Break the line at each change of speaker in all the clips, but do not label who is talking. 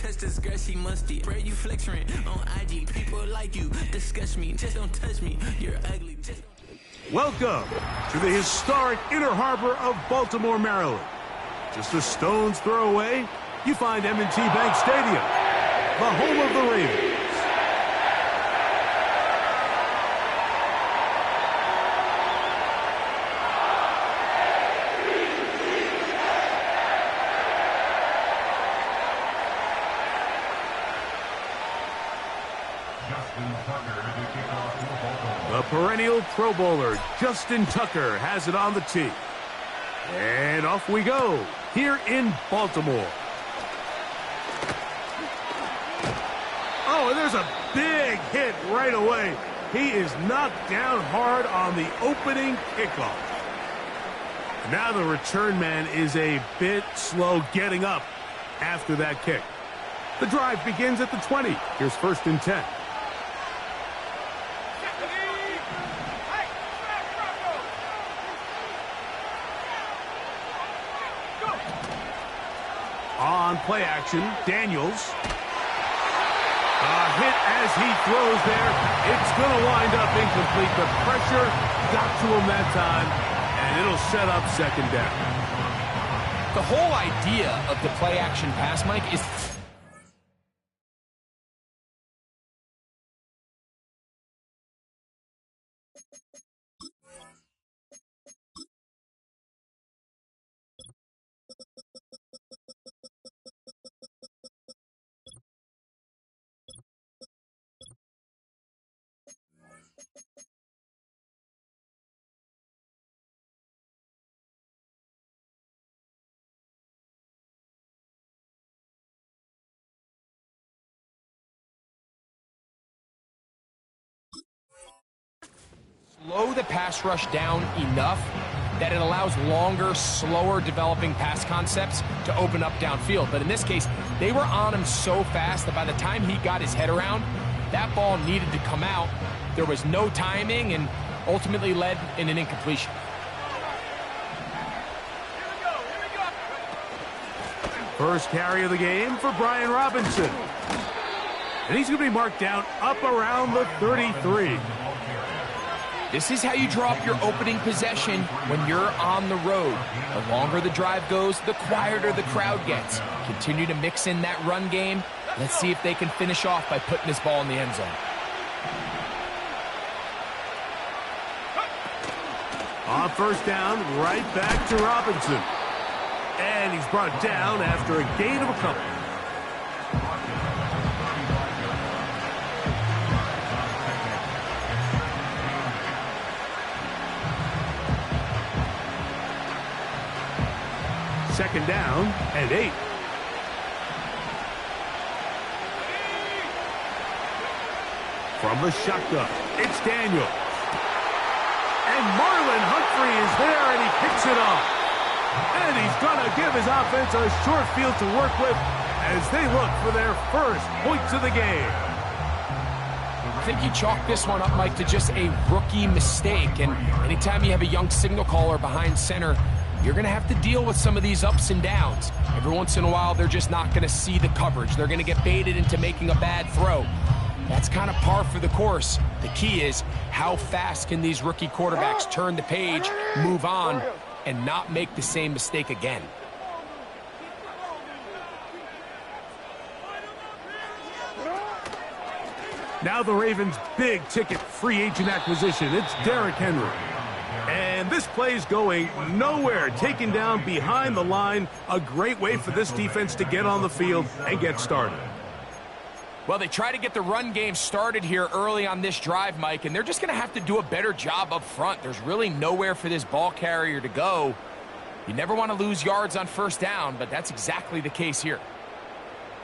touch this girl, she musty. Bro, you flexing on IG. People like you, disgust me. Just don't touch me, you're ugly.
Welcome to the historic Inner Harbor of Baltimore, Maryland. Just a stone's throw away, you find M&T Bank Stadium, the home of the Ravens. The perennial Pro Bowler, Justin Tucker, has it on the tee. And off we go, here in Baltimore. Oh, and there's a big hit right away. He is knocked down hard on the opening kickoff. Now the return man is a bit slow getting up after that kick. The drive begins at the 20. Here's 1st and 10. On play action, Daniels. A hit as he throws there. It's going to wind up incomplete. The pressure got to him that time, and it'll set up 2nd down.
The whole idea of the play action pass, Mike, is... slow the pass rush down enough that it allows longer, slower developing pass concepts to open up downfield. But in this case, they were on him so fast that by the time he got his head around, that ball needed to come out. There was no timing and ultimately led in an incompletion.
First carry of the game for Brian Robinson. And he's going to be marked down up around the 33.
This is how you draw up your opening possession when you're on the road. The longer the drive goes, the quieter the crowd gets. Continue to mix in that run game. Let's see if they can finish off by putting this ball in the end zone.
On 1st down, right back to Robinson. And he's brought down after a gain of a couple. Second down and 8. From the shotgun, it's Daniels. And Marlon Humphrey is there, and he picks it off. And he's going to give his offense a short field to work with as they look for their first points of the game.
I think you chalk this one up, Mike, to just a rookie mistake. And anytime you have a young signal caller behind center, you're going to have to deal with some of these ups and downs. Every once in a while, they're just not going to see the coverage. They're going to get baited into making a bad throw. That's kind of par for the course. The key is, how fast can these rookie quarterbacks turn the page, move on, and not make the same mistake again?
Now the Ravens' big-ticket free agent acquisition. It's Derrick Henry. And this play's going nowhere, taken down behind the line. A great way for this defense to get on the field and get started.
Well, they try to get the run game started here early on this drive, Mike, and they're just going to have to do a better job up front. There's really nowhere for this ball carrier to go. You never want to lose yards on 1st down, but that's exactly the case here.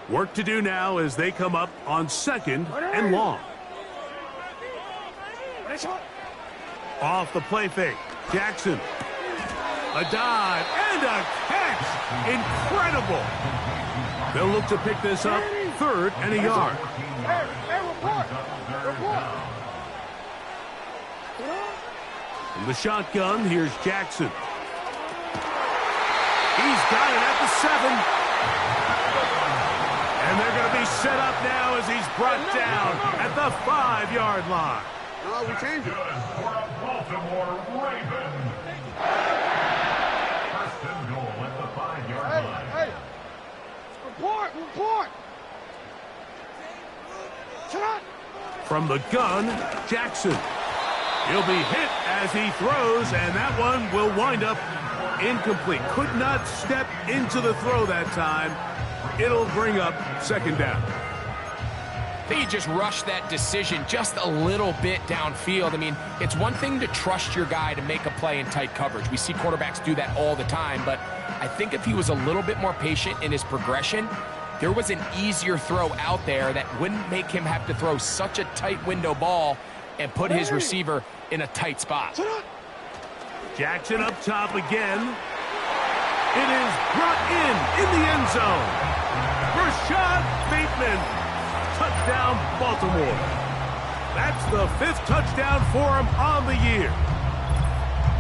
Work to do now as they come up on 2nd and long. Off the play fake, Jackson. A dive and a catch. Incredible. They'll look to pick this up, 3rd and a yard. From the shotgun, here's Jackson. He's got it at the 7. And they're set up now as he's brought down at the 5-yard line.
No, we changed it.
For a Baltimore Ravens. First and goal at the 5-yard line.
Hey, report. Shut.
From the gun, Jackson. He'll be hit as he throws, and that one will wind up incomplete. Could not step into the throw that time. It'll bring up second down.
I think he just rushed that decision just a little bit downfield. I mean, it's one thing to trust your guy to make a play in tight coverage. We see quarterbacks do that all the time, but I think if he was a little bit more patient in his progression, there was an easier throw out there that wouldn't make him have to throw such a tight window ball and put his receiver in a tight spot.
Jackson up top again. It is brought in the end zone. Rashad Bateman. Touchdown, Baltimore. That's the 5th touchdown for him on the year.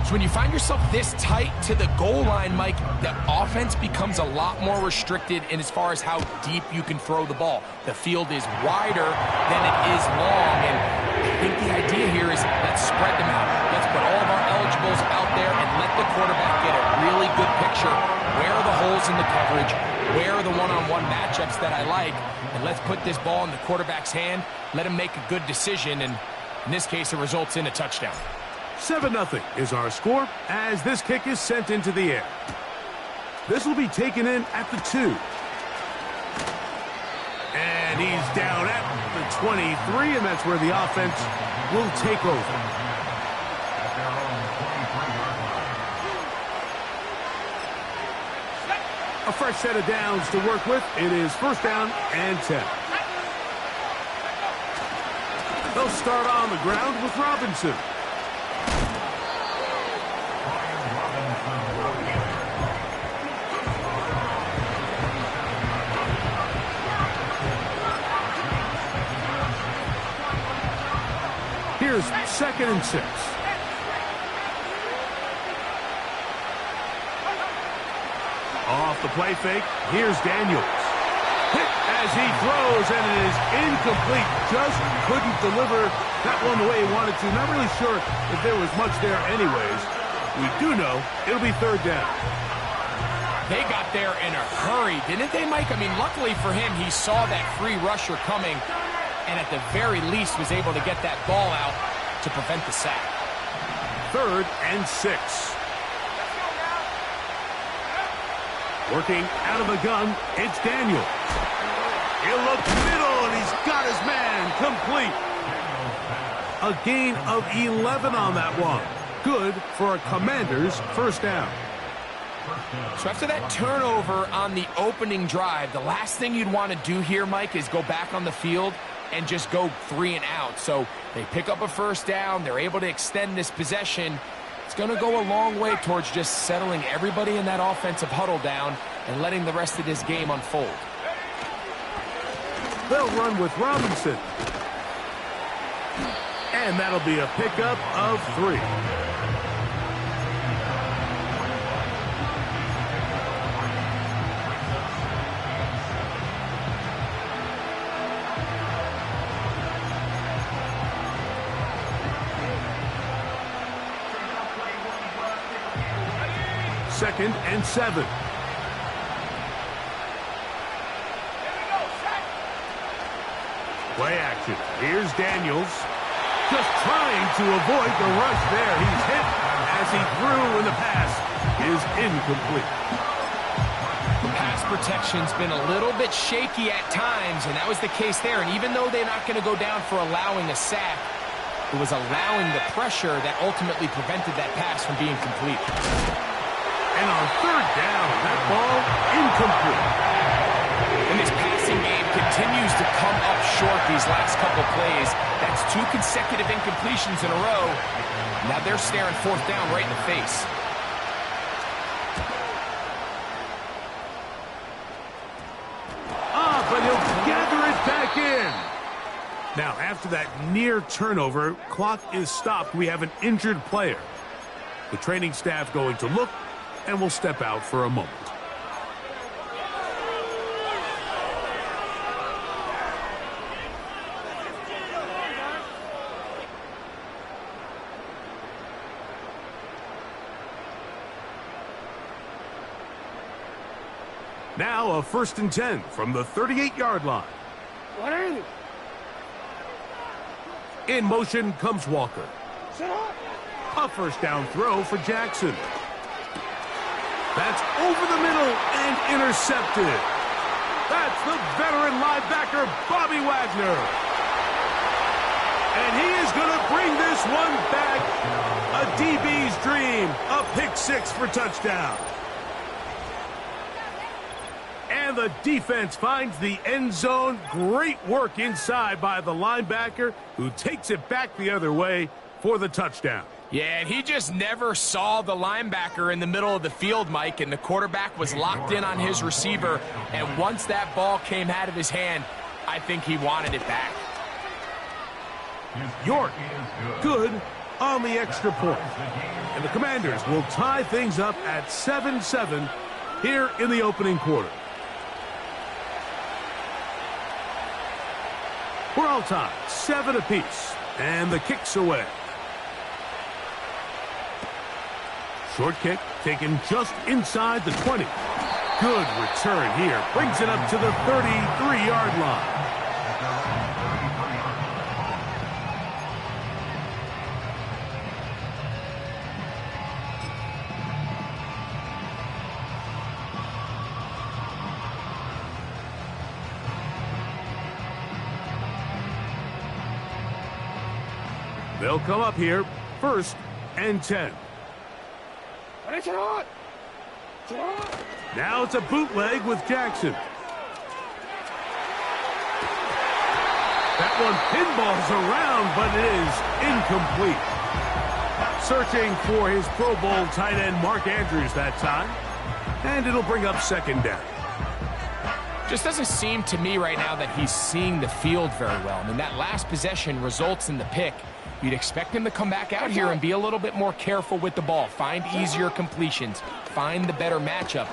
So when you find yourself this tight to the goal line, Mike, the offense becomes a lot more restricted in as far as how deep you can throw the ball. The field is wider than it is long, and I think the idea here is let's spread them out. Let's put all of our eligibles out there and let the quarterback get a really good picture. Where are the holes in the coverage? Where are the one-on-one matchups that I like? And let's put this ball in the quarterback's hand, let him make a good decision, and in this case, it results in a touchdown.
7-0 is our score as this kick is sent into the air. This will be taken in at the 2. And he's down at the 23, and that's where the offense will take over. A fresh set of downs to work with. It is first down and 10. They'll start on the ground with Robinson. Here's 2nd and 6. Off the play fake, here's Daniels. Hit as he throws, and it is incomplete. Just couldn't deliver that one the way he wanted to. Not really sure if there was much there anyways. We do know it'll be 3rd down.
They got there in a hurry, didn't they, Mike? I mean, luckily for him, he saw that free rusher coming, and at the very least was able to get that ball out to prevent the sack.
3rd and 6. Working out of the gun, it's Daniels. He'll look middle, and he's got his man complete. A gain of 11 on that one. Good for a Commander's first down.
So after that turnover on the opening drive, the last thing you'd want to do here, Mike, is go back on the field and just go 3 and out. So they pick up a first down. They're able to extend this possession. It's going to go a long way towards just settling everybody in that offensive huddle down and letting the rest of this game unfold.
They'll run with Robinson. And that'll be a pickup of 3. Second and 7. Play action. Here's Daniels. Just trying to avoid the rush there. He's hit as he threw, and the pass is incomplete.
Pass protection's been a little bit shaky at times, and that was the case there. And even though they're not going to go down for allowing a sack, it was allowing the pressure that ultimately prevented that pass from being complete.
And on 3rd down, that ball incomplete.
And this passing game continues to come up short these last couple plays. That's 2 consecutive incompletions in a row. Now they're staring 4th down right in the face.
But he'll gather it back in. Now, after that near turnover, clock is stopped. We have an injured player. The training staff going to look, and will step out for a moment. Now a 1st and 10 from the 38-yard line. In motion comes Walker. A 1st down throw for Jackson. That's over the middle and intercepted. That's the veteran linebacker, Bobby Wagner. And he is going to bring this one back. A DB's dream. A pick 6 for touchdown. And the defense finds the end zone. Great work inside by the linebacker, who takes it back the other way for the touchdown.
Yeah, and he just never saw the linebacker in the middle of the field, Mike, and the quarterback was locked in on his receiver, and once that ball came out of his hand, I think he wanted it back.
York, good on the extra point. And the Commanders will tie things up at 7-7 here in the opening quarter. We're all tied, 7 apiece, and the kick's away. Short kick taken just inside the 20. Good return here. Brings it up to the 33-yard line. They'll come up here, 1st and 10. Now it's a bootleg with Jackson. That one pinballs around, but it is incomplete. Searching for his Pro Bowl tight end, Mark Andrews, that time. And it'll bring up 2nd down.
Just doesn't seem to me right now that he's seeing the field very well. I mean, that last possession results in the pick. You'd expect him to come back out here and be a little bit more careful with the ball, find easier completions, find the better matchup.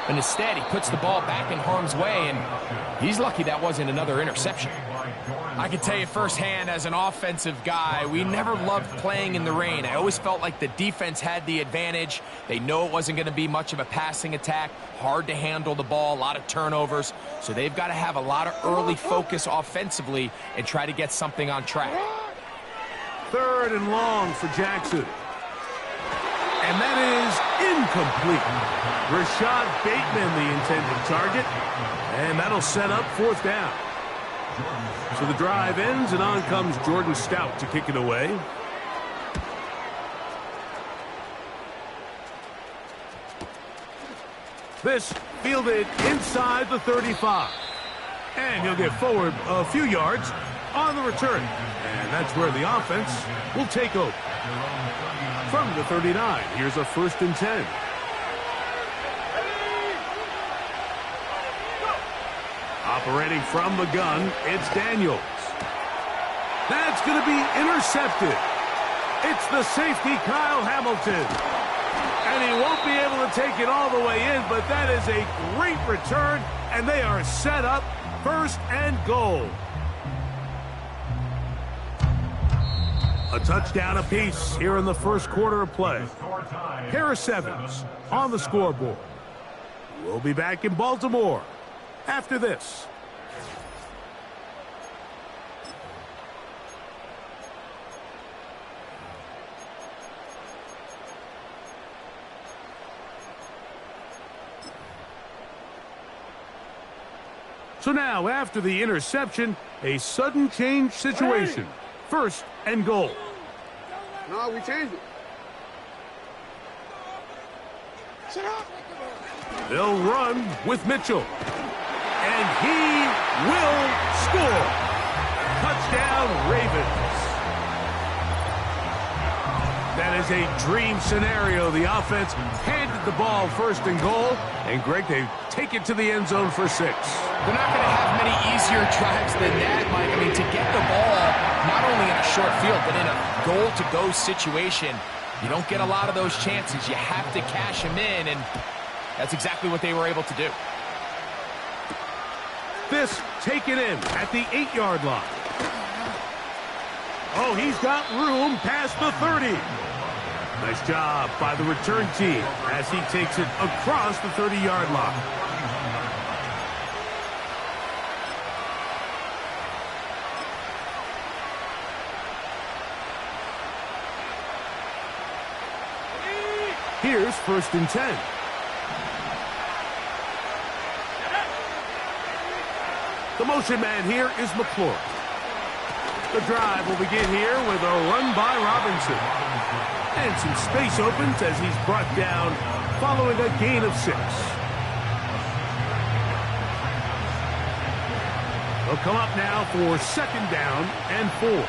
But instead, he puts the ball back in harm's way, and he's lucky that wasn't another interception. I can tell you firsthand, as an offensive guy, we never loved playing in the rain. I always felt like the defense had the advantage. They know it wasn't going to be much of a passing attack, hard to handle the ball, a lot of turnovers. So they've got to have a lot of early focus offensively and try to get something on track.
3rd and long for Jackson. And that is incomplete. Rashad Bateman, the intended target. And that'll set up 4th down. So the drive ends, and on comes Jordan Stout to kick it away. This fielded inside the 35. And he'll get forward a few yards on the return. And that's where the offense will take over. From the 39, here's a 1st and 10. Operating from the gun, it's Daniels. That's going to be intercepted. It's the safety, Kyle Hamilton. And he won't be able to take it all the way in, but that is a great return, and they are set up 1st and goal. A touchdown apiece here in the 1st quarter of play. Harris Evans on the scoreboard. We'll be back in Baltimore after this. So now, after the interception, a sudden change situation. 1st and goal.
No, we changed it. Shut up.
They'll run with Mitchell. And he will score. Touchdown, Ravens. That is a dream scenario. The offense handed the ball 1st and goal. And Greg, they take it to the end zone for 6.
They're not going to have many easier drives than that, Mike. I mean, to get the ball not only in a short field, but in a goal-to-go situation, you don't get a lot of those chances. You have to cash them in, and that's exactly what they were able to do.
This taken in at the 8-yard line. Oh, he's got room past the 30. Nice job by the return team as he takes it across the 30-yard line. Here's 1st and 10. The motion man here is McLaurin. The drive will begin here with a run by Robinson. And some space opens as he's brought down following a gain of 6. They'll come up now for 2nd down and 4.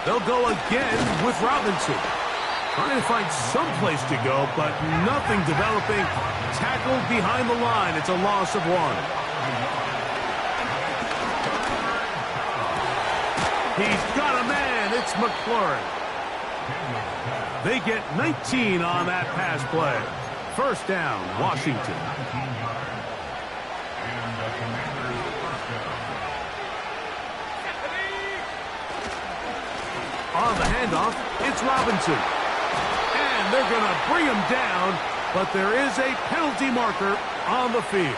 They'll go again with Robinson. Trying to find some place to go, but nothing developing. Tackled behind the line. It's a loss of 1. He's got a man. It's McLaurin. They get 19 on that pass play. 1st down, Washington. On the handoff, it's Robinson. And they're going to bring him down, but there is a penalty marker on the field.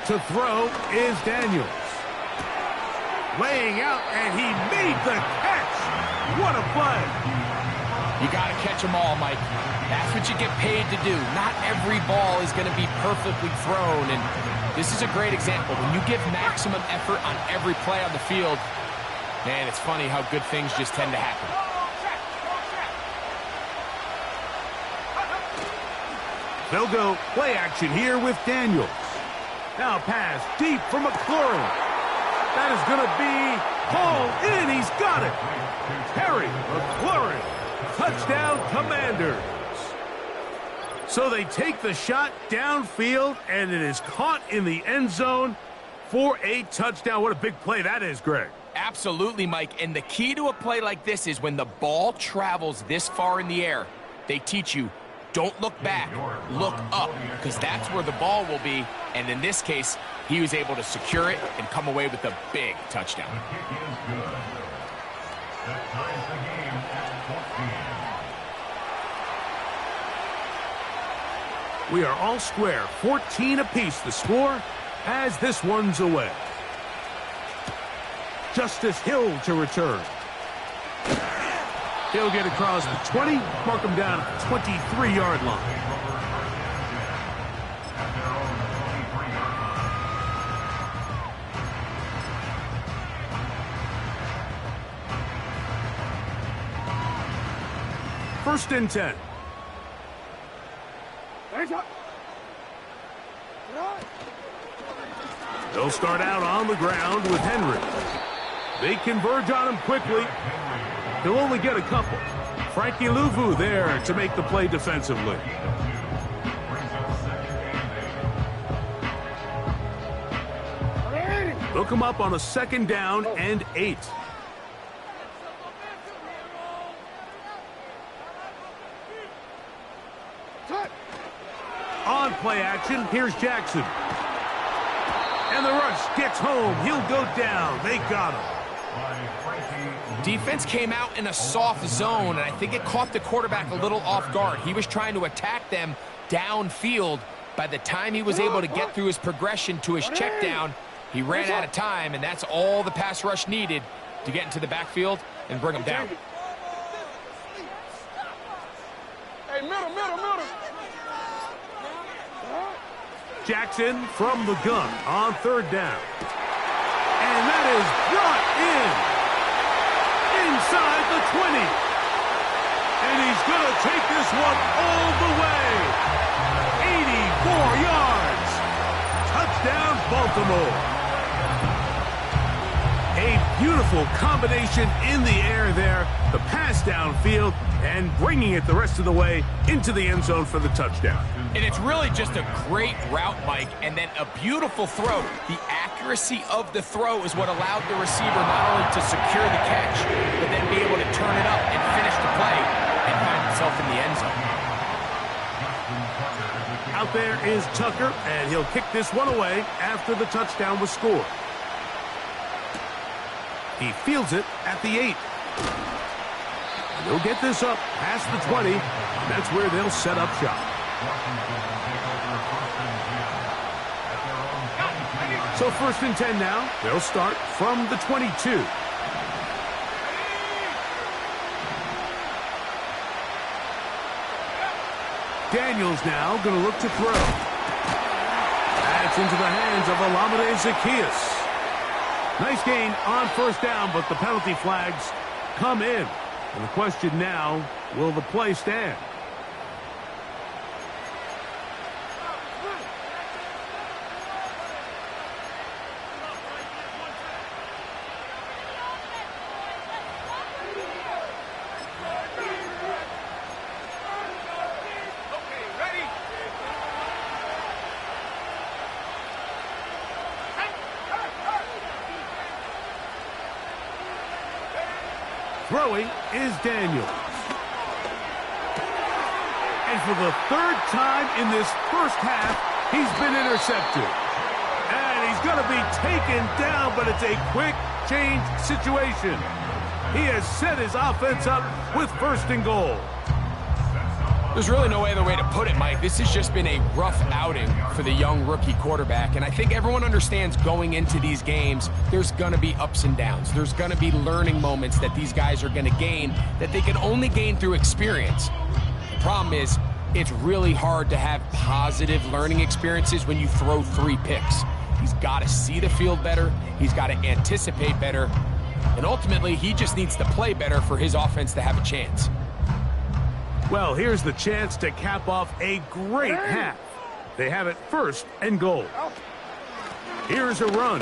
To throw is Daniels. Laying out, and he made the catch. What a play.
You got to catch them all, Mike. That's what you get paid to do. Not every ball is going to be perfectly thrown, and this is a great example. When you give maximum effort on every play on the field, man, it's funny how good things just tend to happen.
They'll go play action here with Daniels. Now pass deep for McLaurin. That is going to be hauled in. He's got it. Terry McLaurin. Touchdown, Commanders. So they take the shot downfield, and it is caught in the end zone for a touchdown. What a big play that is, Greg.
Absolutely, Mike. And the key to a play like this is when the ball travels this far in the air, they teach you, don't look back, look up, because that's where the ball will be. And in this case, he was able to secure it and come away with a big touchdown.
The kick is good. That ties the game at 14.
We are all square, 14 apiece the score as this one's away. Justice Hill to return. He'll get across the 20, mark him down at the 23-yard line. First and 10. They'll start out on the ground with Henry. They converge on him quickly. He'll only get a couple. Frankie Luvu there to make the play defensively. They'll come up on a 2nd down and 8. On play action, here's Jackson. And the rush gets home. He'll go down. They got him.
Defense came out in a soft zone, and I think it caught the quarterback a little off guard. He was trying to attack them downfield. By the time he was able to get through his progression to his check down, he ran out of time, and that's all the pass rush needed to get into the backfield and bring him down.
Hey, middle.
Jackson from the gun on 3rd down. And that is brought in inside the 20. And he's going to take this one all the way. 84 yards. Touchdown, Baltimore. A beautiful combination in the air there. The pass downfield and bringing it the rest of the way into the end zone for the touchdown.
And it's really just a great route, Mike, and then a beautiful throw. The accuracy of the throw is what allowed the receiver not only to secure the catch, but then be able to turn it up and finish the play and find himself in the end zone.
Out there is Tucker, and he'll kick this one away after the touchdown was scored. He fields it at the 8. And he'll get this up past the 20. That's where they'll set up shop. So 1st and 10 now. They'll start from the 22. Daniels now going to look to throw. That's into the hands of Olamide Zaccheaus. Nice gain on 1st down, but the penalty flags come in. And the question now, will the play stand? Throwing is Daniels. And for the 3rd time in this first half, he's been intercepted. And he's going to be taken down, but it's a quick change situation. He has set his offense up with 1st and goal.
There's really no other way to put it, Mike. This has just been a rough outing for the young rookie quarterback, and I think everyone understands going into these games, there's going to be ups and downs. There's going to be learning moments that these guys are going to gain that they can only gain through experience. The problem is, it's really hard to have positive learning experiences when you throw 3 picks. He's got to see the field better. He's got to anticipate better. And ultimately, he just needs to play better for his offense to have a chance.
Well, here's the chance to cap off a great half. They have it 1st and goal. Here's a run.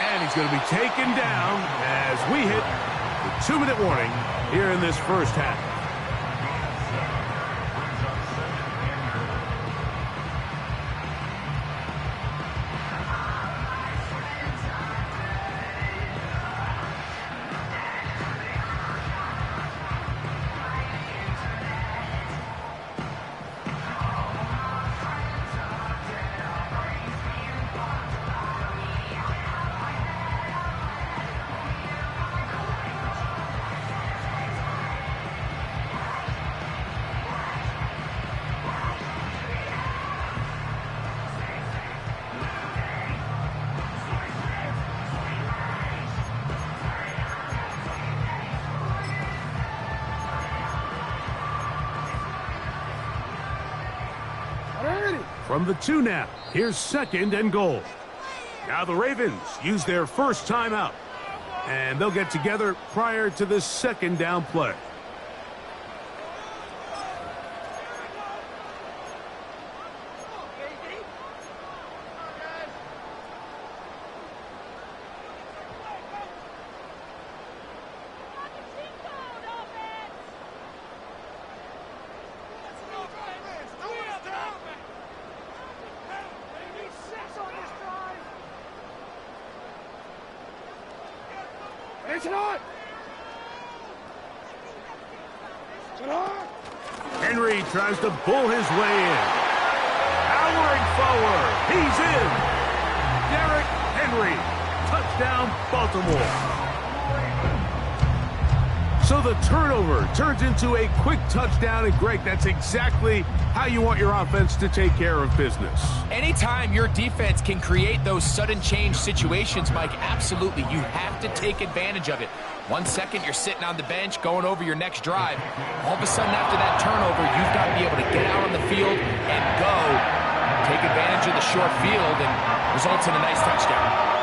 And he's going to be taken down as we hit the 2-minute warning here in this first half. From the 2 now, here's 2nd and goal. Now the Ravens use their first timeout, and they'll get together prior to this 2nd down play. Henry tries to pull his way in. Powering forward. He's in. Derrick Henry. Touchdown, Baltimore. So the turnover turns into a quick touchdown, and Greg, that's exactly how you want your offense to take care of business.
Anytime your defense can create those sudden change situations, Mike, absolutely, you have to take advantage of it. 1 second, you're sitting on the bench, going over your next drive. All of a sudden, after that turnover, you've got to be able to get out on the field and go, take advantage of the short field, and results in a nice touchdown.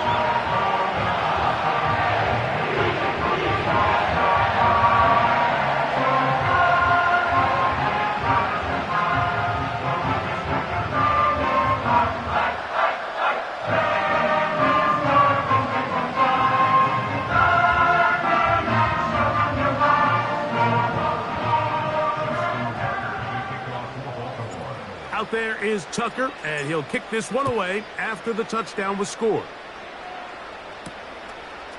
Out there is Tucker, and he'll kick this one away after the touchdown was scored.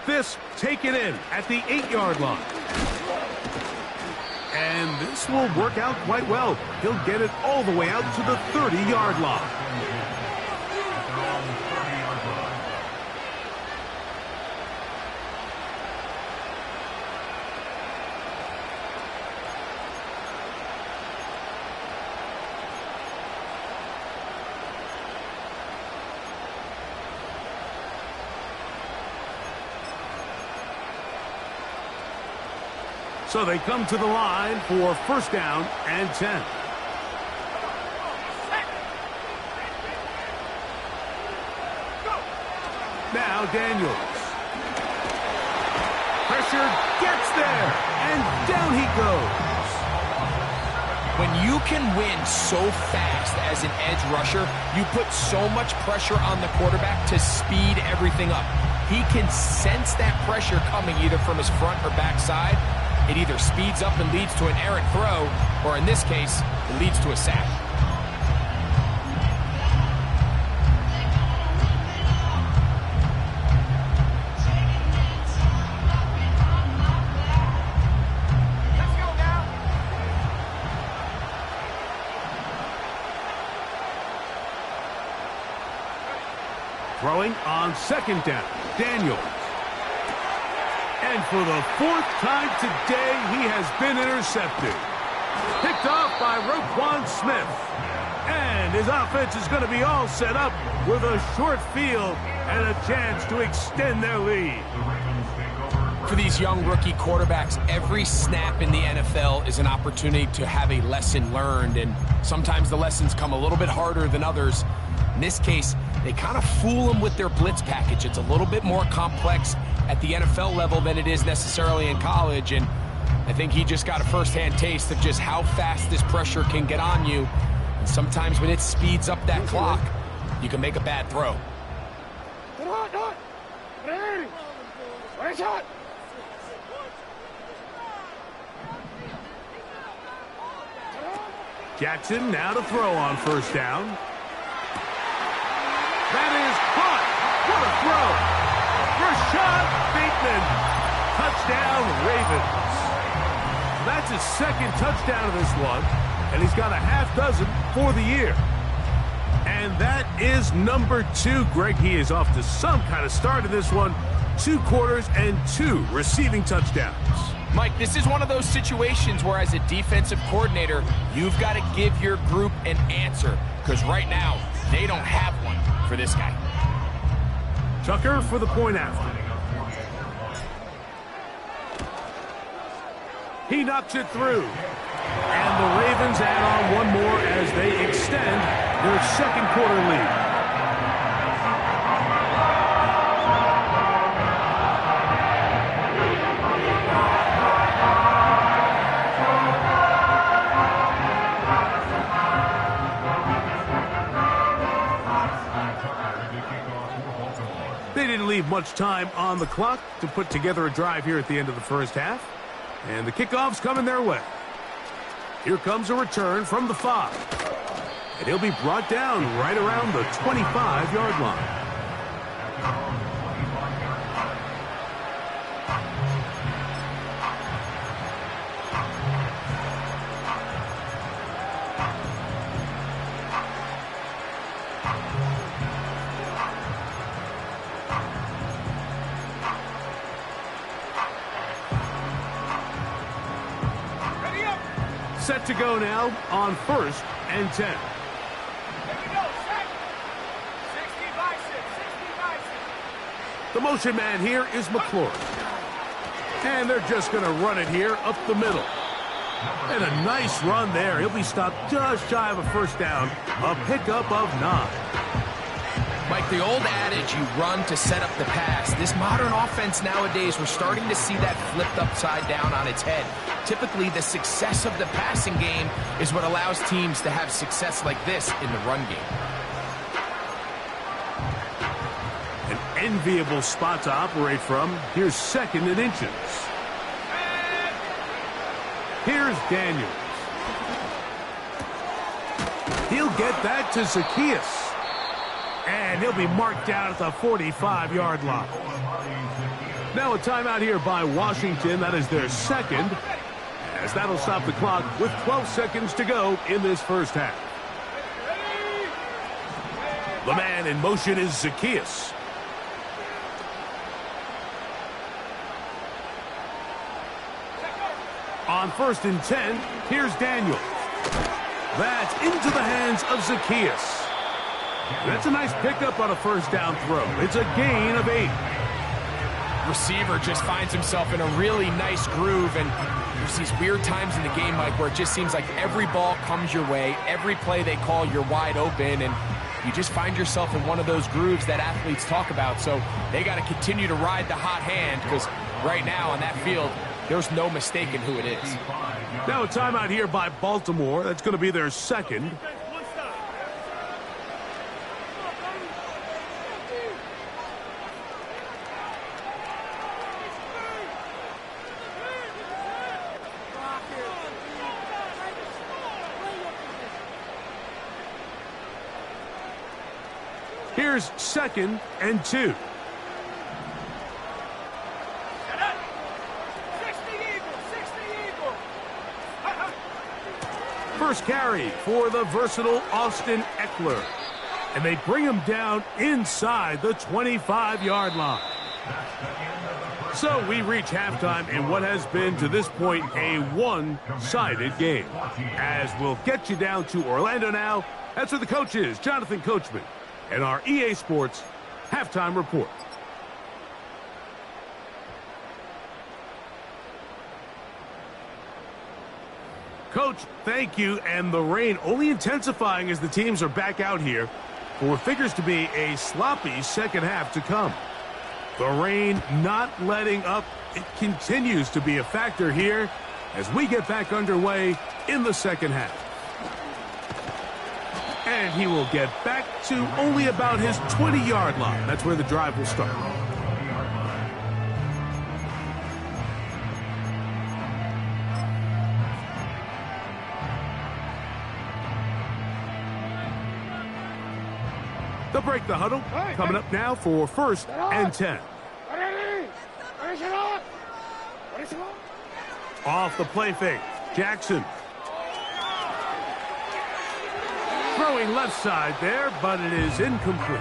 This taken in at the 8-yard line. And this this will work out quite well. He'll get it all the way out to the 30-yard line. So they come to the line for first down and 10. Now Daniels. Pressure gets there, and down he goes.
When you can win so fast as an edge rusher, you put so much pressure on the quarterback to speed everything up. He can sense that pressure coming either from his front or back side. It either speeds up and leads to an errant throw, or in this case, it leads to a sack.
Let's go now.
Throwing on second down, Daniels. And for the fourth time today, he has been intercepted. Picked off by Roquan Smith. And his offense is going to be all set up with a short field and a chance to extend their lead.
For these young rookie quarterbacks, every snap in the NFL is an opportunity to have a lesson learned, and sometimes the lessons come a little bit harder than others. In this case, they kind of fool them with their blitz package. It's a little bit more complex at the NFL level than it is necessarily in college, and I think he just got a first-hand taste of just how fast this pressure can get on you. And sometimes when it speeds up that clock, you can make a bad throw.
Jackson now to throw on first down. That is caught. What a throw. Rashad Bateman. Touchdown, Ravens. That's his second touchdown of this one, and he's got a half dozen for the year. And that is number 2. Greg, he is off to some kind of start in this one. 2 quarters and 2 receiving touchdowns.
Mike, this is one of those situations where as a defensive coordinator, you've got to give your group an answer, because right now, they don't have one for this guy.
Tucker for the point after. He knocks it through. And the Ravens add on one more as they extend their second quarter lead. They didn't leave much time on the clock to put together a drive here at the end of the first half. And the kickoff's coming their way. Here comes a return from the 5. And he'll be brought down right around the 25-yard line. Set to go now on first and 10.
Here we go, set. 60 by 6, 60 by 6.
The motion man here is McLaurin. And they're just going to run it here up the middle. And a nice run there. He'll be stopped just shy of a first down. A pickup of 9.
Mike, the old adage, you run to set up the pass. This modern offense nowadays, we're starting to see that flipped upside down on its head. Typically, the success of the passing game is what allows teams to have success like this in the run game.
An enviable spot to operate from. Here's second and inches. Here's Daniels. He'll get that to Zacchaeus. And he'll be marked down at the 45-yard line. Now a timeout here by Washington. That is their second. as that'll stop the clock with 12 seconds to go in this first half. The man in motion is Zacchaeus. On 1st and 10, here's Daniel. That's into the hands of Zacchaeus. That's a nice pickup on a first down throw. It's a gain of 8.
Receiver just finds himself in a really nice groove, and there's these weird times in the game, Mike, where it just seems like every ball comes your way, every play they call, you're wide open, and you just find yourself in one of those grooves that athletes talk about. So they got to continue to ride the hot hand, because right now on that field, there's no mistaking who it is.
Now a timeout here by Baltimore. That's going to be their second. Here's 2nd and 2. First carry for the versatile Austin Eckler. And they bring him down inside the 25-yard line. So we reach halftime in what has been, to this point, a one-sided game. As we'll get you down to Orlando now, that's where the coach is, Jonathan Coachman, and our EA Sports Halftime Report. Coach, thank you, and the rain only intensifying as the teams are back out here for what figures to be a sloppy second half to come. The rain not letting up. It continues to be a factor here as we get back underway in the second half. And he will get back to only about his 20-yard line. That's where the drive will start. They'll break the huddle. Coming up now for 1st and 10. Off the play fake. Jackson. Throwing left side there, but it is incomplete.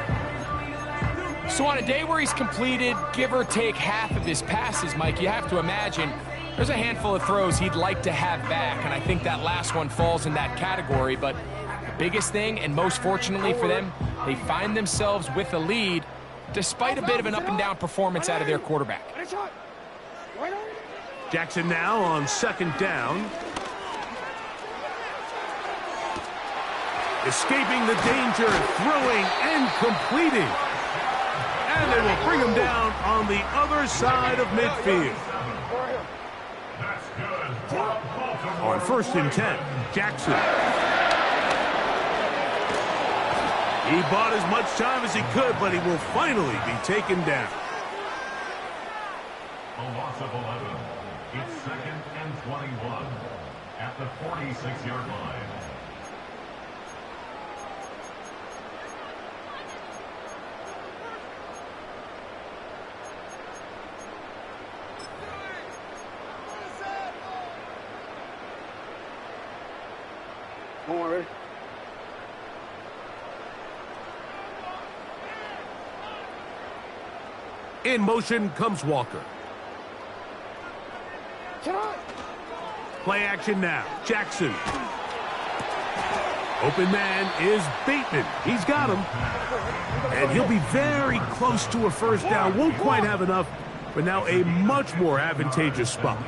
So on a day where he's completed, give or take half of his passes, Mike, you have to imagine there's a handful of throws he'd like to have back, and I think that last one falls in that category. But the biggest thing, and most fortunately for them, they find themselves with a lead despite a bit of an up-and-down performance out of their quarterback.
Jackson now on 2nd down. Escaping the danger, throwing and completing. And they will bring him down on the other side of midfield. On 1st and 10, Jackson. He bought as much time as he could, but he will finally be taken down.
A loss of 11. It's 2nd and 21 at the 46-yard line.
Don't worry.
In motion comes Walker. Play action now. Jackson. Open man is Bateman. He's got him. And he'll be very close to a first down. Won't quite have enough, but now a much more advantageous spot.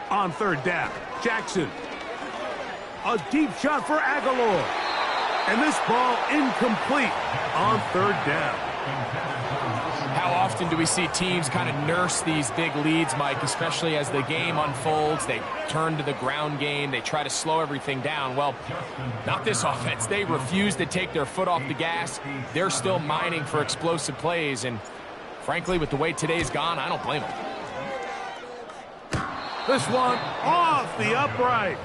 On 3rd down, Jackson. A deep shot for Aguilar. And this ball incomplete on 3rd down.
How often do we see teams kind of nurse these big leads, Mike, especially as the game unfolds? They turn to the ground game. They try to slow everything down. Well, not this offense. They refuse to take their foot off the gas. They're still mining for explosive plays. And frankly, with the way today's gone, I don't blame them.
This one off the upright.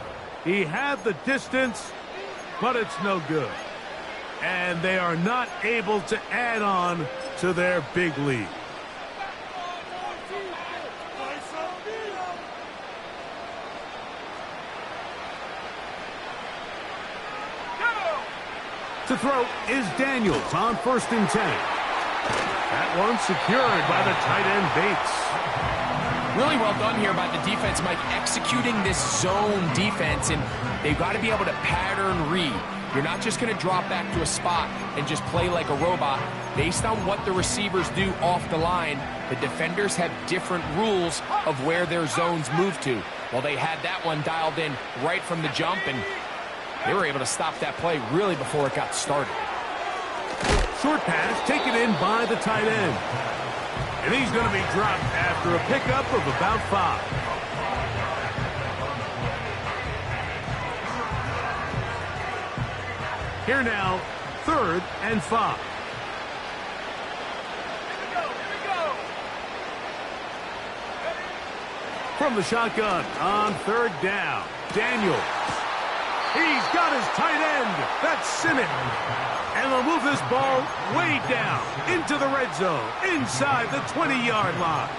He had the distance, but it's no good. And they are not able to add on to their big lead. To throw is Daniels on 1st and 10. That one secured by the tight end Bates.
Really well done here by the defense, Mike, executing this zone defense, and they've got to be able to pattern read. You're not just going to drop back to a spot and just play like a robot. Based on what the receivers do off the line, the defenders have different rules of where their zones move to. Well, they had that one dialed in right from the jump, and they were able to stop that play really before it got started.
Short pass taken in by the tight end. And he's going to be dropped after a pickup of about 5. Here now, 3rd and 5. From the shotgun on 3rd down, Daniels. He's got his tight end. That's Sinnott. And they'll move this ball way down into the red zone, inside the 20-yard line.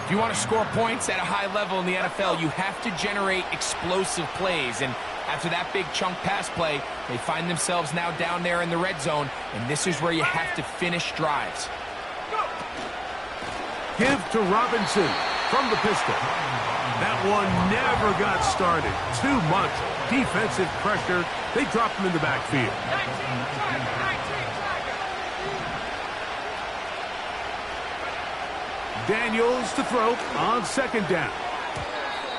If you want to score points at a high level in the NFL, you have to generate explosive plays. And after that big chunk pass play, they find themselves now down there in the red zone, and this is where you have to finish drives.
Give to Robinson from the pistol. That one never got started. Too much defensive pressure. They dropped him in the backfield. Daniels to throw on 2nd down.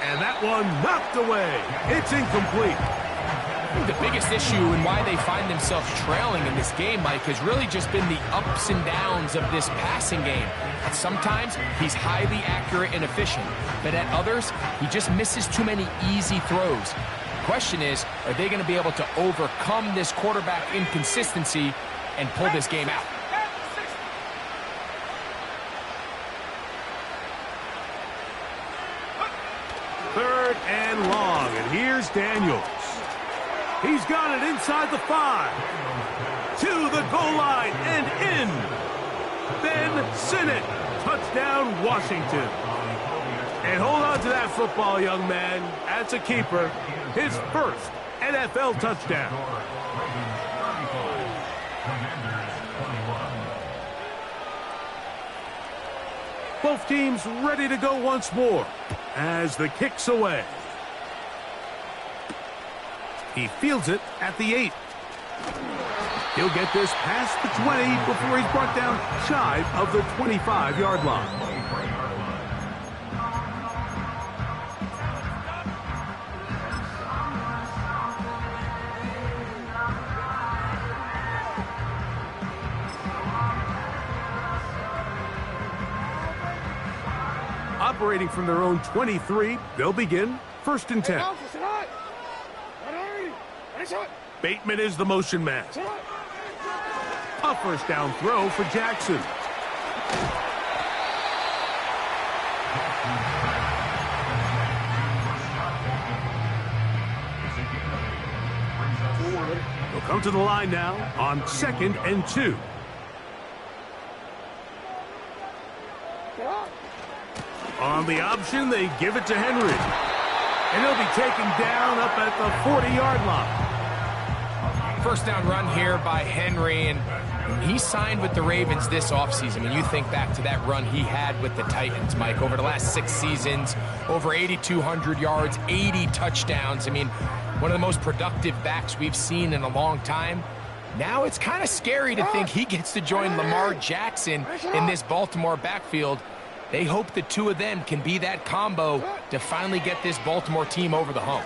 And that one knocked away. It's incomplete.
I think the biggest issue and why they find themselves trailing in this game, Mike, has really just been the ups and downs of this passing game. Sometimes he's highly accurate and efficient, but at others, he just misses too many easy throws. The question is, are they going to be able to overcome this quarterback inconsistency and pull this game out?
Third and long, and here's Daniels. He's got it inside the 5. To the goal line and in. Ben Sinnott. Touchdown, Washington. And hold on to that football, young man. That's a keeper. His first NFL touchdown. Both teams ready to go once more as the kick's away. He fields it at the 8. He'll get this past the 20 before he's brought down shy of the 25-yard line. Operating from their own 23, they'll begin 1st and 10. Bateman is the motion man. A 1st down throw for Jackson. He'll come to the line now on 2nd and 2. On the option, they give it to Henry. And he'll be taken down up at the 40-yard line.
1st down run here by Henry, and he signed with the Ravens this offseason. When you think back to that run he had with the Titans, Mike, over the last 6 seasons, over 8,200 yards, 80 touchdowns. I mean, one of the most productive backs we've seen in a long time. Now it's kind of scary to think he gets to join Lamar Jackson in this Baltimore backfield. They hope the two of them can be that combo to finally get this Baltimore team over the hump.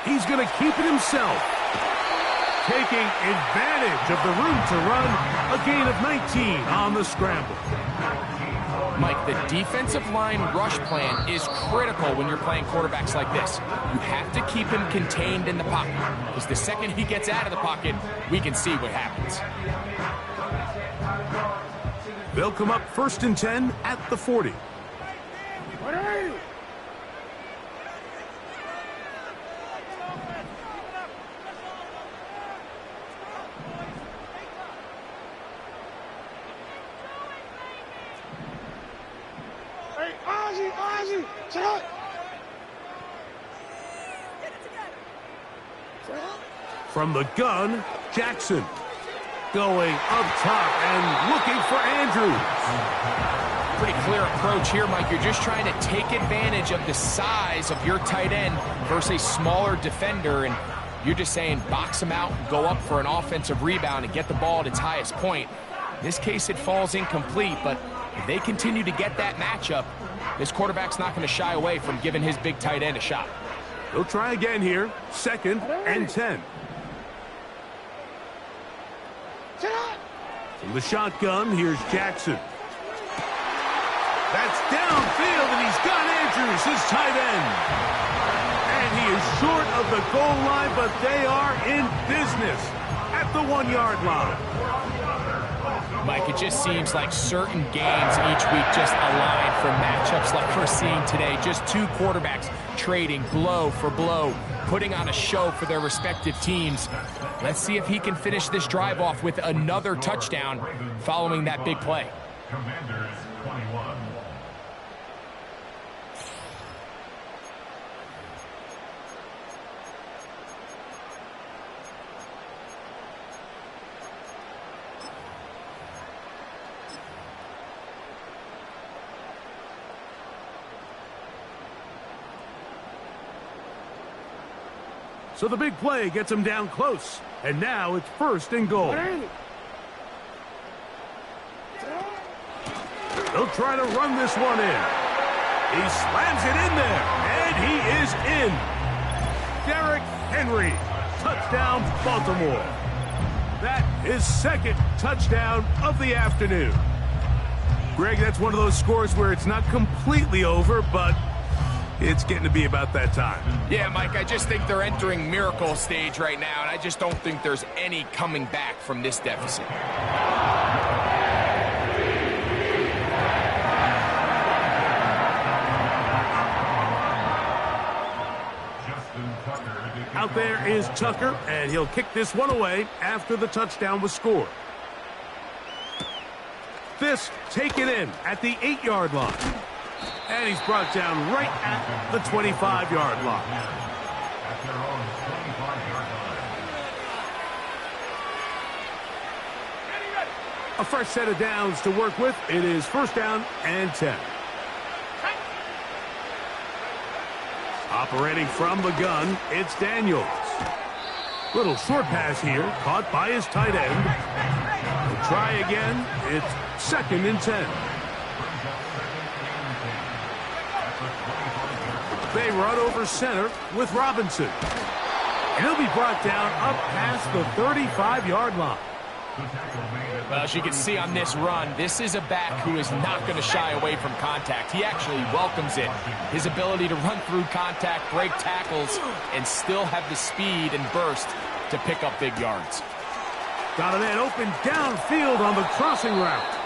He's going to keep it himself. Taking advantage of the room to run. A gain of 19 on the scramble.
Mike, the defensive line rush plan is critical when you're playing quarterbacks like this. You have to keep him contained in the pocket, because the second he gets out of the pocket, we can see what happens.
They'll come up 1st and 10 at the 40. From the gun, Jackson. Going up top and looking for Andrews.
Pretty clear approach here, Mike. You're just trying to take advantage of the size of your tight end versus a smaller defender, and you're just saying box him out, go up for an offensive rebound and get the ball at its highest point. In this case, it falls incomplete, but if they continue to get that matchup, this quarterback's not going to shy away from giving his big tight end a shot.
They'll try again here. 2nd and 10. From the shotgun, here's Jackson. That's downfield, and he's got Andrews, his tight end. And he is short of the goal line, but they are in business at the 1-yard line.
Mike, it just seems like certain games each week just align for matchups like we're seeing today. Just two quarterbacks trading blow for blow, putting on a show for their respective teams. Let's see if he can finish this drive off with another touchdown following that big play.
Commanders 21.
So the big play gets him down close. And now it's 1st and goal. They'll try to run this one in. He slams it in there, and he is in. Derrick Henry, touchdown Baltimore. That is 2nd touchdown of the afternoon. Greg, that's one of those scores where it's not completely over, but it's getting to be about that time.
Yeah, Mike, I just think they're entering miracle stage right now, and I just don't think there's any coming back from this deficit.
Out there is Tucker, and he'll kick this one away after the touchdown was scored. This taken in at the 8-yard line. And he's brought down right at the 25-yard line.
At their own 25-yard line.
A fresh set of downs to work with. It is 1st down and 10. Operating from the gun, it's Daniels. Little short pass here, caught by his tight end. We'll try again. It's 2nd and 10. They run over center with Robinson. And he'll be brought down up past the 35-yard line.
Well, as you can see on this run, this is a back who is not going to shy away from contact. He actually welcomes it. His ability to run through contact, break tackles, and still have the speed and burst to pick up big yards.
Got a man open downfield on the crossing route.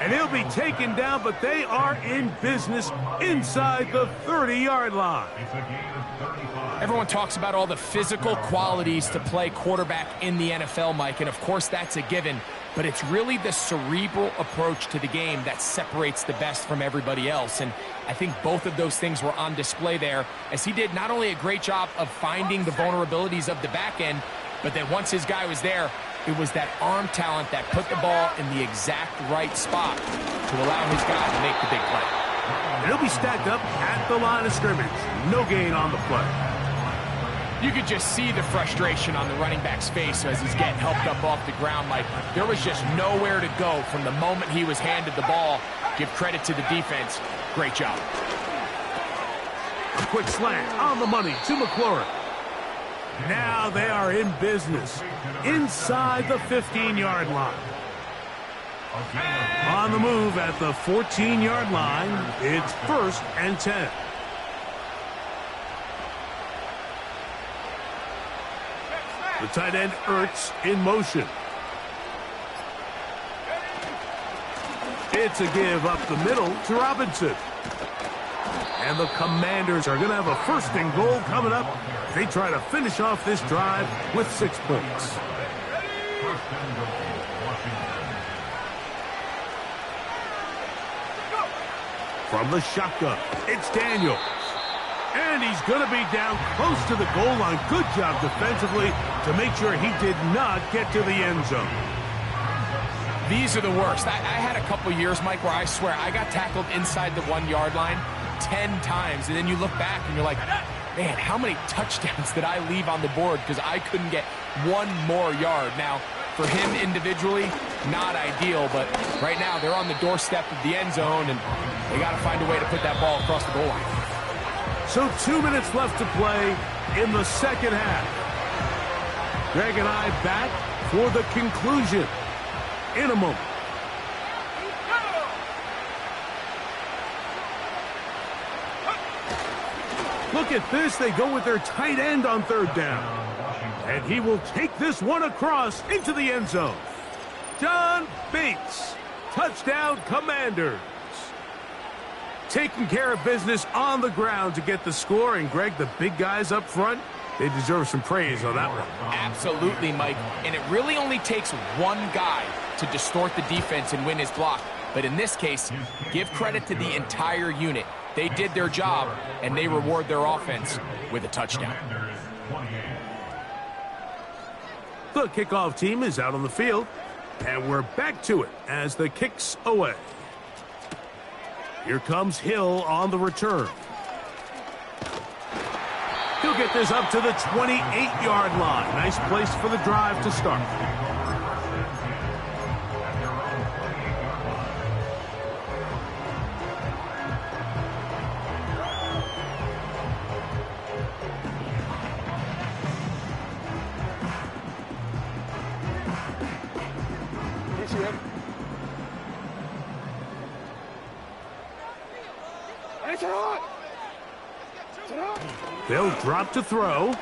And he'll be taken down, but they are in business inside the 30-yard line.
It's a gain of 35.
Everyone talks about all the physical qualities to play quarterback in the NFL, Mike, and of course that's a given, but it's really the cerebral approach to the game that separates the best from everybody else, and I think both of those things were on display there, as he did not only a great job of finding the vulnerabilities of the back end, but then once his guy was there, it was that arm talent that put the ball in the exact right spot to allow his guy to make the big play.
And he'll be stacked up at the line of scrimmage. No gain on the play.
You could just see the frustration on the running back's face as he's getting helped up off the ground. Like, there was just nowhere to go from the moment he was handed the ball. Give credit to the defense. Great job.
A quick slant on the money to McLaurin. Now they are in business inside the 15-yard line. On the move at the 14-yard line, it's 1st and 10. The tight end Ertz in motion. It's a give up the middle to Robinson. And the Commanders are going to have a 1st and goal coming up. They try to finish off this drive with 6 points. From the shotgun, it's Daniels. And he's going to be down close to the goal line. Good job defensively to make sure he did not get to the end zone.
These are the worst. I had a couple years, Mike, where I swear I got tackled inside the 1-yard line 10 times. And then you look back and you're like, man, how many touchdowns did I leave on the board because I couldn't get one more yard? Now, for him individually, not ideal, but right now they're on the doorstep of the end zone, and they got to find a way to put that ball across the goal line.
So 2 minutes left to play in the second half. Greg and I back for the conclusion in a moment. Look at this. They go with their tight end on third down. And he will take this one across into the end zone. John Bates, touchdown Commanders. Taking care of business on the ground to get the score. And, Greg, the big guys up front, they deserve some praise on that one.
Absolutely, Mike. And it really only takes one guy to distort the defense and win his block. But in this case, give credit to the entire unit. They did their job, and they reward their offense with a touchdown.
The kickoff team is out on the field, and we're back to it as the kick's away. Here comes Hill on the return. He'll get this up to the 28-yard line. Nice place for the drive to start. They'll drop to throw.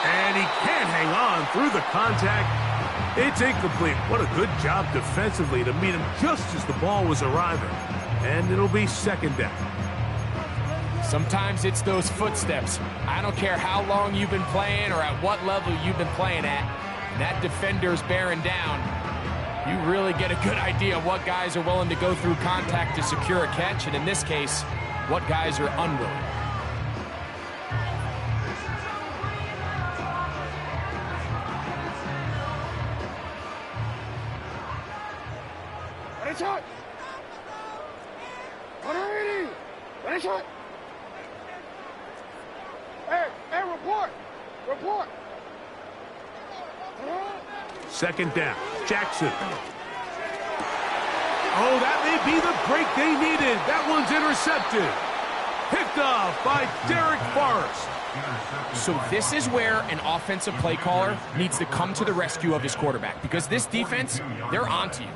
And he can't hang on through the contact. It's incomplete. What a good job defensively to meet him just as the ball was arriving. And it'll be second down.
Sometimes it's those footsteps. I don't care how long you've been playing or at what level you've been playing at. That defender's bearing down. You really get a good idea of what guys are willing to go through contact to secure a catch, and in this case, what guys are unwilling.
Ready, shot! 180! Ready, shot! Hey, report! Report!
Second down, Jackson. Oh, that may be the break they needed. That one's intercepted. Picked off by Derek Forrest.
So this is where an offensive play caller needs to come to the rescue of his quarterback, because this defense, they're onto you.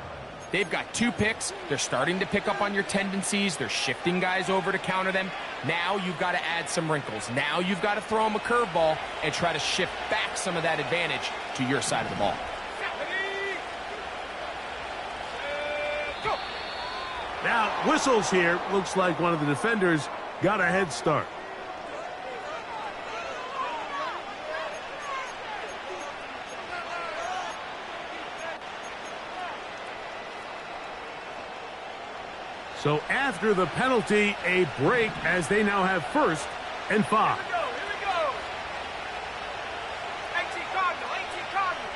They've got 2 picks. They're starting to pick up on your tendencies. They're shifting guys over to counter them. Now you've got to add some wrinkles. Now you've got to throw them a curveball and try to shift back some of that advantage to your side of the ball.
Now, whistles here. Looks like one of the defenders got a head start. So after the penalty, a break as they now have 1st and 5.
Here we go! 18 Cardinal, 18 Cardinal!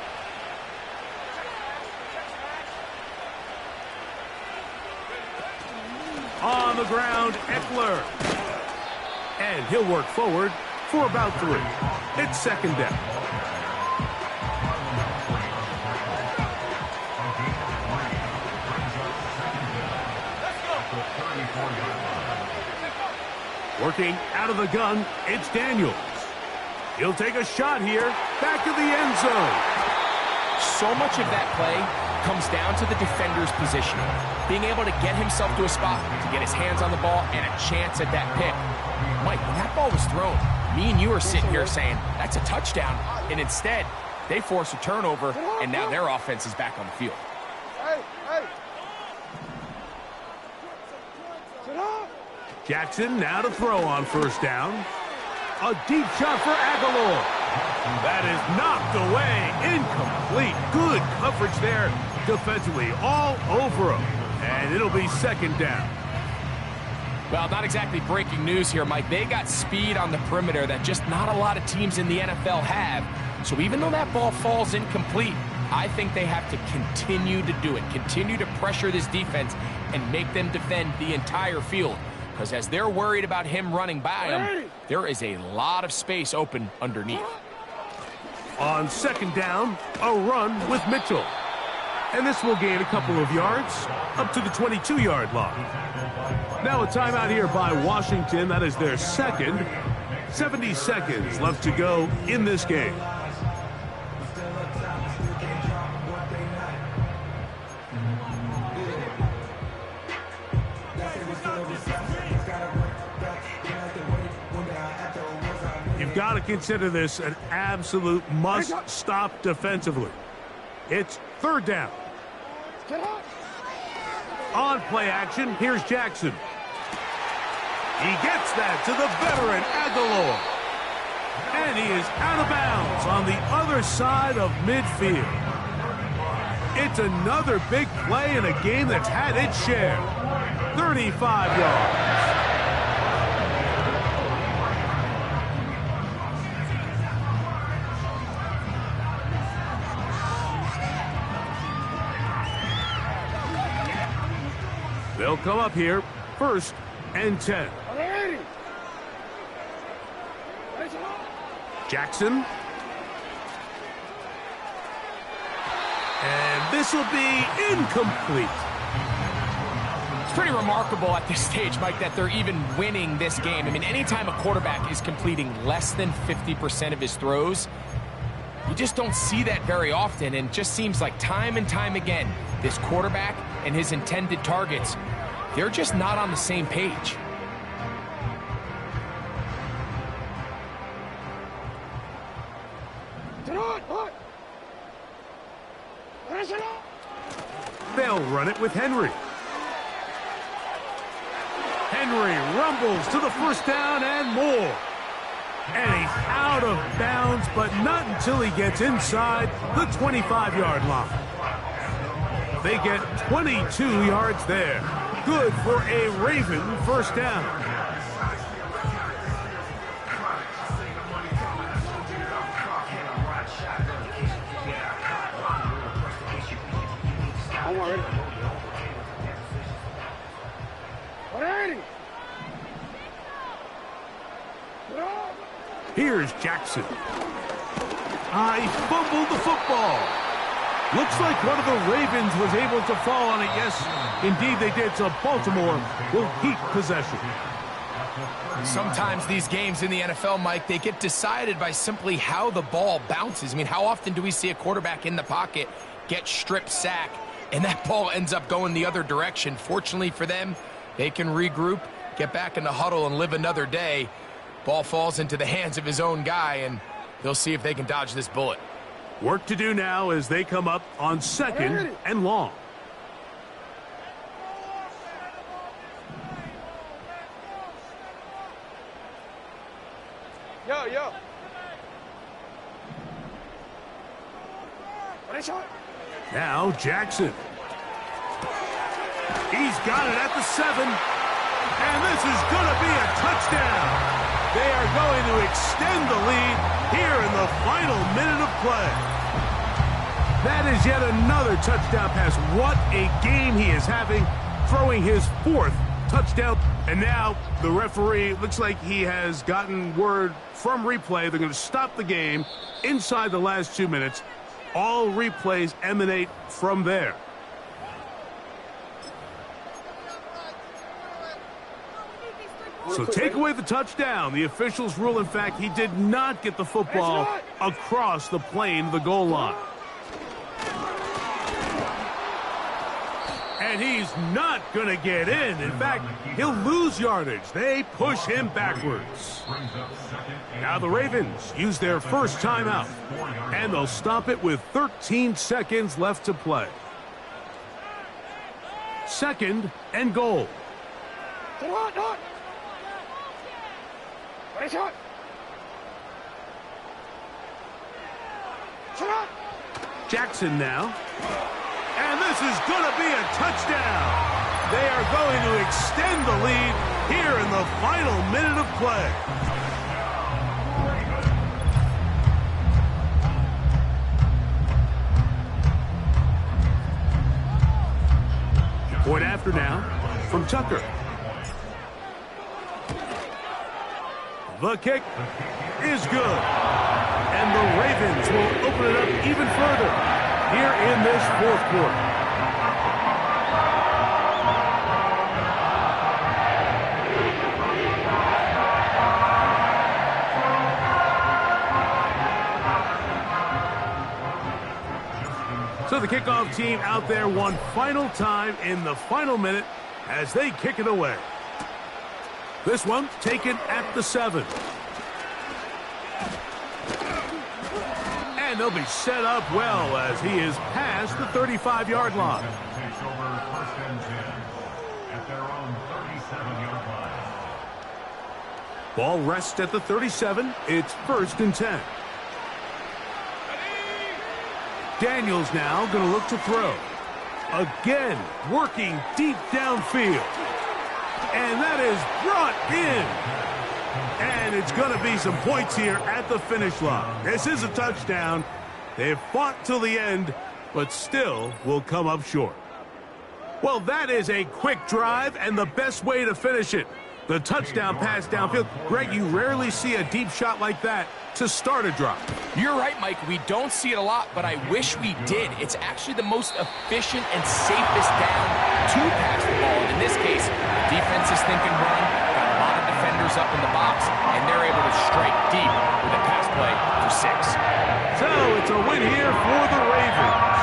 On the ground, Eckler. And he'll work forward for about 3. It's second down. Working out of the gun, it's Daniels. He'll take a shot here, back to the end zone.
So much of that play comes down to the defender's positioning, being able to get himself to a spot to get his hands on the ball and a chance at that pick. Mike, when that ball was thrown, me and you are sitting here saying, that's a touchdown, and instead, they force a turnover, and now their offense is back on the field.
Hey! Sit up!
Jackson now to throw on first down. A deep shot for Aguilar. That is knocked away. Incomplete. Good coverage there defensively. All over him. And it'll be second down.
Well, not exactly breaking news here, Mike. They got speed on the perimeter that just not a lot of teams in the NFL have. So even though that ball falls incomplete, I think they have to continue to do it. Continue to pressure this defense and make them defend the entire field. Because as they're worried about him running by them, there is a lot of space open underneath.
On second down, a run with Mitchell. And this will gain a couple of yards up to the 22-yard line. Now a timeout here by Washington. That is their second. 70 seconds left to go in this game. You've got to consider this an absolute must-stop defensively. It's third down. On play action, here's Jackson. He gets that to the veteran Aguilar. And he is out of bounds on the other side of midfield. It's another big play in a game that's had its share. 35 yards. They'll come up here, first and 10. Jackson. And this will be incomplete.
It's pretty remarkable at this stage, Mike, that they're even winning this game. I mean, anytime a quarterback is completing less than 50% of his throws, you just don't see that very often, and it just seems like time and time again, this quarterback and his intended targets, they're just not on the same page.
They'll run it with Henry. Henry rumbles to the first down and more. And he's out of bounds, but not until he gets inside the 25-yard line. They get 22 yards there. Good for a Raven first down. Here's Jackson. He fumbled the football. Looks like one of the Ravens was able to fall on it. Yes, indeed they did. So Baltimore will keep possession.
Sometimes these games in the NFL, Mike, they get decided by simply how the ball bounces. I mean, how often do we see a quarterback in the pocket get strip sack and that ball ends up going the other direction? Fortunately for them, they can regroup, get back in the huddle, and live another day. Ball falls into the hands of his own guy, and they'll see if they can dodge this bullet.
Work to do now as they come up on second and long.
Yo.
Now Jackson. He's got it at the 7. And this is going to be a touchdown. They are going to extend the lead here in the final minute of play. That is yet another touchdown pass. What a game he is having, throwing his 4th touchdown. And now the referee looks like he has gotten word from replay. They're going to stop the game inside the last 2 minutes. All replays emanate from there. So take away the touchdown. The officials rule, in fact, he did not get the football across the plane of the goal line. And he's not going to get in. In fact, he'll lose yardage. They push him backwards. Now the Ravens use their first timeout, and they'll stop it with 13 seconds left to play. Second and goal. Jackson now. And this is going to be a touchdown. They are going to extend the lead here in the final minute of play. Point after now from Tucker. The kick is good. And the Ravens will open it up even further here in this fourth quarter. So the kickoff team out there one final time in the final minute as they kick it away. This one taken at the 7. And they'll be set up well as he is past the 35-yard line.
Takes over first and 10 at their own 37-yard line.
Ball rests at the 37. It's first and 10. Daniels now going to look to throw. Again, working deep downfield. And that is brought in. And it's going to be some points here at the finish line. This is a touchdown. They've fought till the end, but still will come up short. Well, that is a quick drive and the best way to finish it. The touchdown pass downfield. Greg, you rarely see a deep shot like that to start a drive.
You're right, Mike. We don't see it a lot, but I wish we did. It's actually the most efficient and safest down to pass the ball. In this case, the defense is thinking run, got a lot of defenders up in the box, and they're able to strike deep with a pass play for 6.
So it's a win here for the Ravens.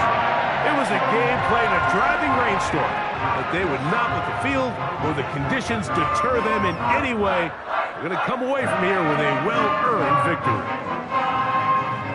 It was a game played in a driving rainstorm, but they would not let the field or the conditions deter them in any way. They're going to come away from here with a well-earned victory.